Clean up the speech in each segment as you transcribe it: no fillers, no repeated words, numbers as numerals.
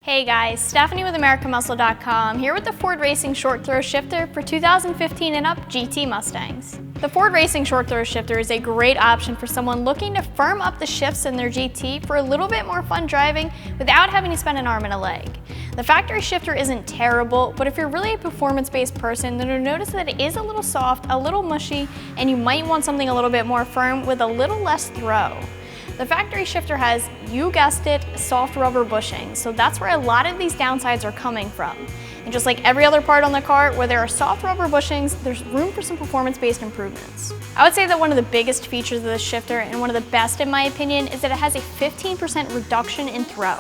Hey guys, Stephanie with AmericanMuscle.com here with the Ford Racing Short Throw Shifter for 2015 and up GT Mustangs. The Ford Racing Short Throw Shifter is a great option for someone looking to firm up the shifts in their GT for a little bit more fun driving without having to spend an arm and a leg. The factory shifter isn't terrible, but if you're really a performance-based person, then you'll notice that it is a little soft, a little mushy, and you might want something a little bit more firm with a little less throw. The factory shifter has, you guessed it, soft rubber bushings, so that's where a lot of these downsides are coming from. And just like every other part on the car, where there are soft rubber bushings, there's room for some performance-based improvements. I would say that one of the biggest features of this shifter, and one of the best in my opinion, is that it has a 15% reduction in throw.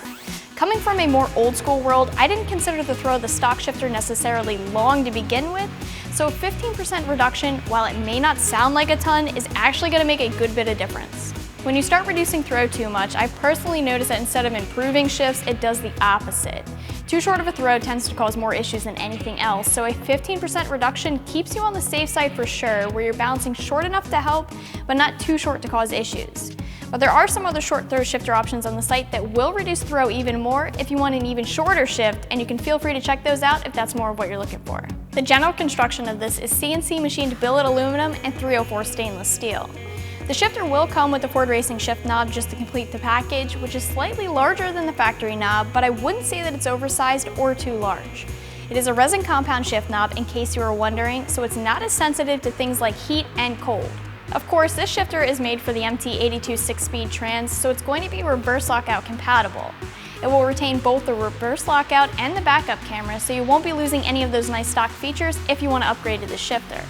Coming from a more old school world, I didn't consider the throw of the stock shifter necessarily long to begin with, so a 15% reduction, while it may not sound like a ton, is actually going to make a good bit of difference. When you start reducing throw too much, I personally notice that instead of improving shifts, it does the opposite. Too short of a throw tends to cause more issues than anything else, so a 15% reduction keeps you on the safe side for sure, where you're balancing short enough to help, but not too short to cause issues. But there are some other short throw shifter options on the site that will reduce throw even more if you want an even shorter shift, and you can feel free to check those out if that's more of what you're looking for. The general construction of this is CNC-machined billet aluminum and 304 stainless steel. The shifter will come with the Ford Racing shift knob just to complete the package, which is slightly larger than the factory knob, but I wouldn't say that it's oversized or too large. It is a resin compound shift knob, in case you were wondering, so it's not as sensitive to things like heat and cold. Of course, this shifter is made for the MT82 6-speed trans, so it's going to be reverse lockout compatible. It will retain both the reverse lockout and the backup camera, so you won't be losing any of those nice stock features if you want to upgrade to the shifter.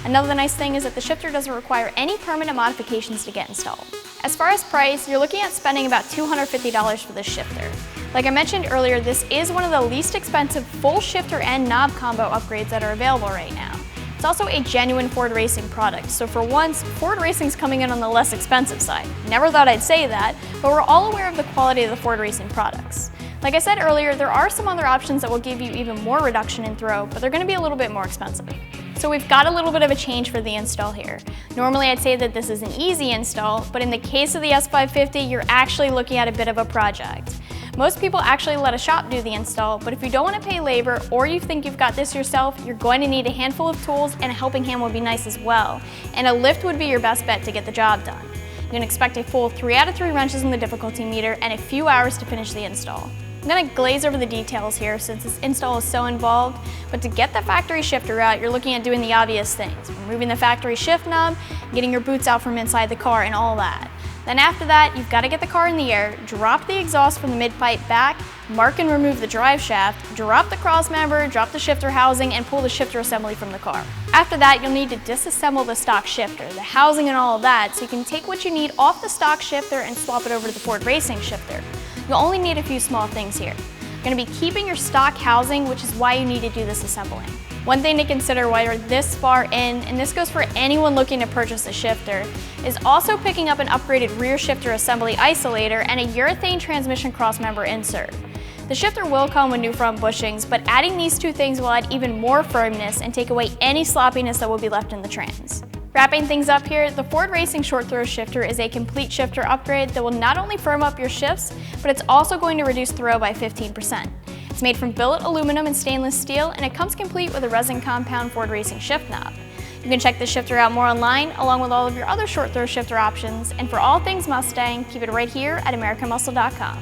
Another nice thing is that the shifter doesn't require any permanent modifications to get installed. As far as price, you're looking at spending about $250 for this shifter. Like I mentioned earlier, this is one of the least expensive full shifter and knob combo upgrades that are available right now. It's also a genuine Ford Racing product, so for once, Ford Racing's coming in on the less expensive side. Never thought I'd say that, but we're all aware of the quality of the Ford Racing products. Like I said earlier, there are some other options that will give you even more reduction in throw, but they're going to be a little bit more expensive. So we've got a little bit of a change for the install here. Normally I'd say that this is an easy install, but in the case of the S550, you're actually looking at a bit of a project. Most people actually let a shop do the install, but if you don't want to pay labor or you think you've got this yourself, you're going to need a handful of tools, and a helping hand would be nice as well. And a lift would be your best bet to get the job done. You can expect a full 3 out of 3 wrenches in the difficulty meter and a few hours to finish the install. I'm going to glaze over the details here since this install is so involved, but to get the factory shifter out, you're looking at doing the obvious things: removing the factory shift knob, getting your boots out from inside the car, and all that. Then after that, you've got to get the car in the air, drop the exhaust from the mid-pipe back, mark and remove the drive shaft, drop the cross member, drop the shifter housing, and pull the shifter assembly from the car. After that, you'll need to disassemble the stock shifter, the housing and all of that, so you can take what you need off the stock shifter and swap it over to the Ford Racing shifter. You'll only need a few small things here. You're going to be keeping your stock housing, which is why you need to do this assembling. One thing to consider while you're this far in, and this goes for anyone looking to purchase a shifter, is also picking up an upgraded rear shifter assembly isolator and a urethane transmission crossmember insert. The shifter will come with new front bushings, but adding these two things will add even more firmness and take away any sloppiness that will be left in the trans. Wrapping things up here, the Ford Racing Short Throw Shifter is a complete shifter upgrade that will not only firm up your shifts, but it's also going to reduce throw by 15%. It's made from billet aluminum and stainless steel, and it comes complete with a resin compound Ford Racing shift knob. You can check this shifter out more online, along with all of your other short throw shifter options, and for all things Mustang, keep it right here at AmericanMuscle.com.